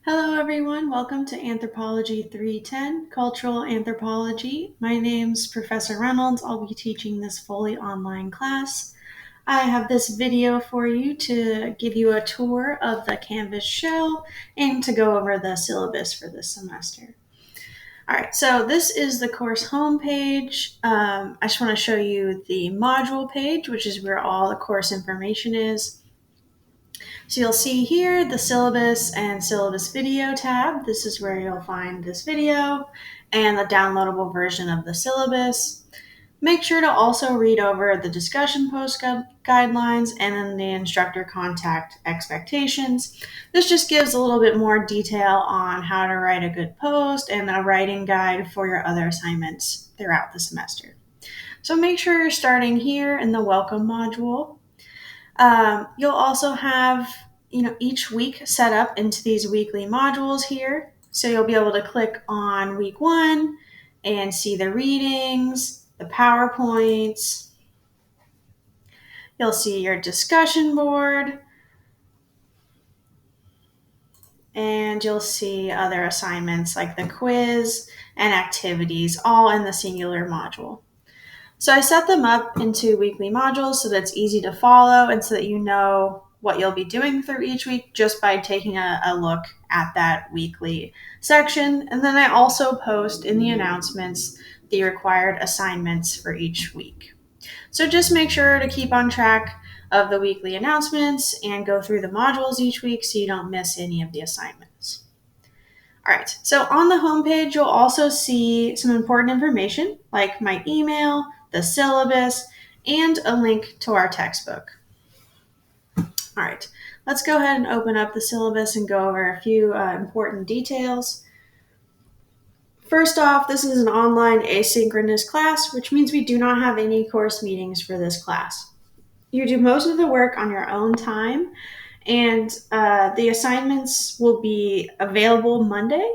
Hello everyone, welcome to Anthropology 310, Cultural Anthropology. My name's Professor Reynolds. I'll be teaching this fully online class. I have this video for you to give you a tour of the Canvas shell and to go over the syllabus for this semester. All right, so this is the course homepage. I just want to show you the module page, which is where all the course information is. So you'll see here the syllabus and syllabus video tab. This is where you'll find this video and the downloadable version of the syllabus. Make sure to also read over the discussion post guidelines and then the instructor contact expectations. This just gives a little bit more detail on how to write a good post and a writing guide for your other assignments throughout the semester. So make sure you're starting here in the welcome module. You'll also have, each week set up into these weekly modules here. So you'll be able to click on week 1 and see the readings, the PowerPoints. You'll see your discussion board, and you'll see other assignments like the quiz and activities, all in the singular module. So I set them up into weekly modules so that it's easy to follow and so that you know what you'll be doing through each week just by taking a look at that weekly section. And then I also post in the announcements the required assignments for each week. So just make sure to keep on track of the weekly announcements and go through the modules each week so you don't miss any of the assignments. All right, so on the homepage, you'll also see some important information like my email, the syllabus, and a link to our textbook. All right, let's go ahead and open up the syllabus and go over a few important details. First off, this is an online asynchronous class, which means we do not have any course meetings for this class. You do most of the work on your own time, and the assignments will be available Monday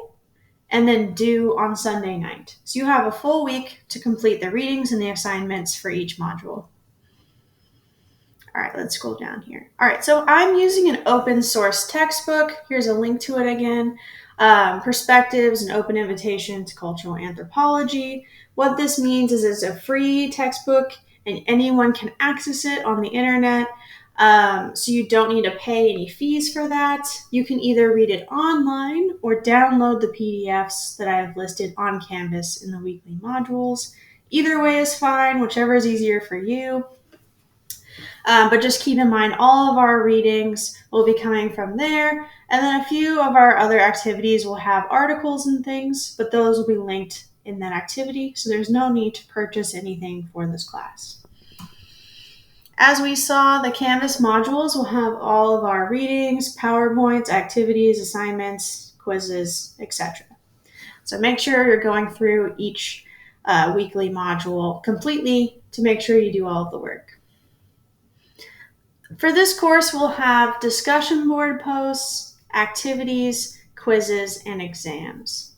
and then due on Sunday night. So you have a full week to complete the readings and the assignments for each module. All right, let's scroll down here. All right, so I'm using an open source textbook. Here's a link to it again. Perspectives and Open Invitation to Cultural Anthropology. What this means is it's a free textbook and anyone can access it on the internet. So you don't need to pay any fees for that. You can either read it online or download the PDFs that I have listed on Canvas in the weekly modules. Either way is fine, whichever is easier for you. But just keep in mind all of our readings will be coming from there. And then a few of our other activities will have articles and things, but those will be linked in that activity. So there's no need to purchase anything for this class. As we saw, the Canvas modules will have all of our readings, PowerPoints, activities, assignments, quizzes, etc. So make sure you're going through each weekly module completely to make sure you do all of the work. For this course, we'll have discussion board posts, activities, quizzes, and exams.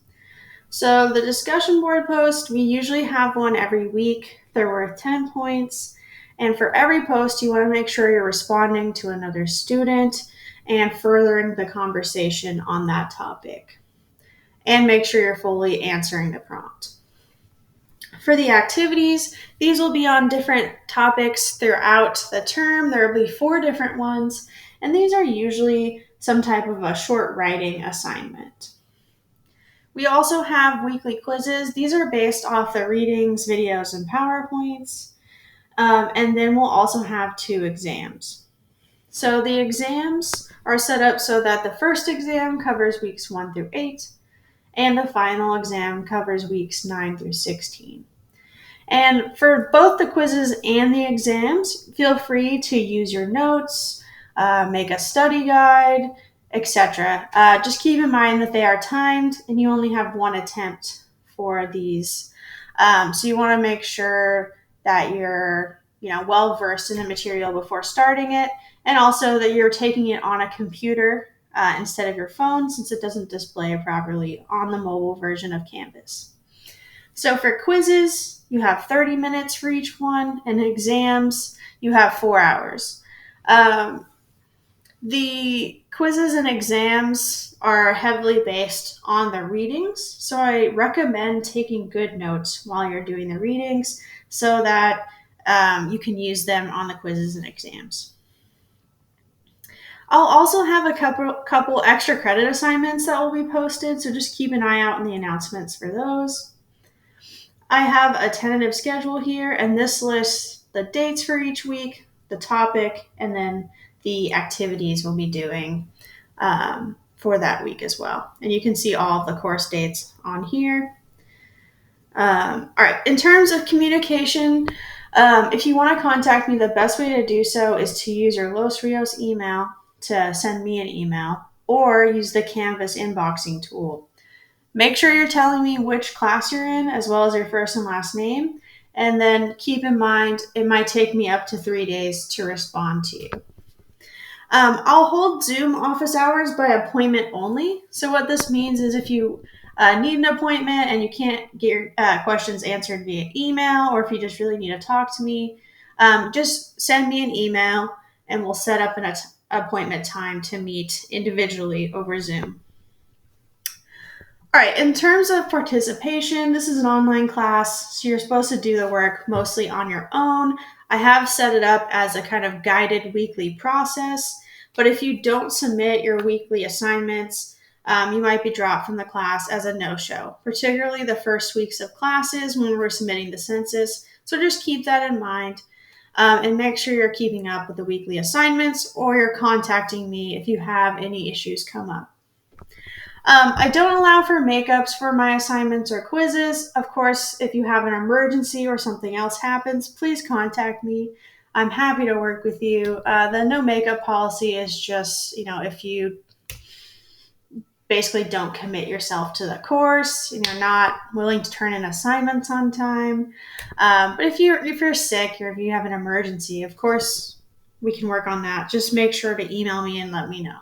So the discussion board post, we usually have one every week. They're worth 10 points. And for every post, you want to make sure you're responding to another student and furthering the conversation on that topic. And make sure you're fully answering the prompt. For the activities, these will be on different topics throughout the term. There will be 4 different ones, and these are usually some type of a short writing assignment. We also have weekly quizzes. These are based off the readings, videos, and PowerPoints. And then we'll also have 2 exams. So the exams are set up so that the first exam covers weeks 1 through 8, and the final exam covers weeks 9 through 16. And for both the quizzes and the exams, feel free to use your notes, make a study guide, etc. Just keep in mind that they are timed and you only have 1 attempt for these. So you want to make sure that you're well versed in the material before starting it, and also that you're taking it on a computer instead of your phone, since it doesn't display properly on the mobile version of Canvas. So for quizzes, you have 30 minutes for each one, and exams, you have 4 hours. The quizzes and exams are heavily based on the readings, so I recommend taking good notes while you're doing the readings so that you can use them on the quizzes and exams. I'll also have a couple extra credit assignments that will be posted, so just keep an eye out in the announcements for those. I have a tentative schedule here, and this lists the dates for each week, the topic, and then the activities we'll be doing for that week as well. And you can see all of the course dates on here. All right, in terms of communication, if you want to contact me, the best way to do so is to use your Los Rios email to send me an email or use the Canvas inboxing tool. Make sure you're telling me which class you're in, as well as your first and last name. And then keep in mind, it might take me up to 3 days to respond to you. I'll hold Zoom office hours by appointment only. So what this means is if you need an appointment and you can't get your questions answered via email, or if you just really need to talk to me, just send me an email and we'll set up an appointment time to meet individually over Zoom. All right, in terms of participation, this is an online class, so you're supposed to do the work mostly on your own. I have set it up as a kind of guided weekly process, but if you don't submit your weekly assignments, you might be dropped from the class as a no-show, particularly the first weeks of classes when we're submitting the census. So just keep that in mind and make sure you're keeping up with the weekly assignments or you're contacting me if you have any issues come up. I don't allow for makeups for my assignments or quizzes. Of course, if you have an emergency or something else happens, please contact me. I'm happy to work with you. The no makeup policy is just, if you basically don't commit yourself to the course and you're not willing to turn in assignments on time. But if you're sick or if you have an emergency, of course, we can work on that. Just make sure to email me and let me know.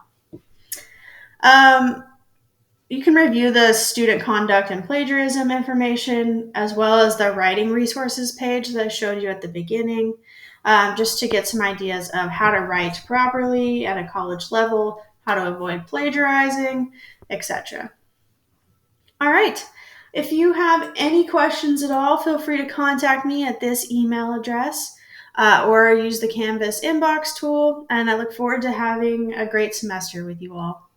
You can review the student conduct and plagiarism information as well as the writing resources page that I showed you at the beginning, just to get some ideas of how to write properly at a college level, how to avoid plagiarizing, etc. All right. If you have any questions at all, feel free to contact me at this email address or use the Canvas inbox tool. And I look forward to having a great semester with you all.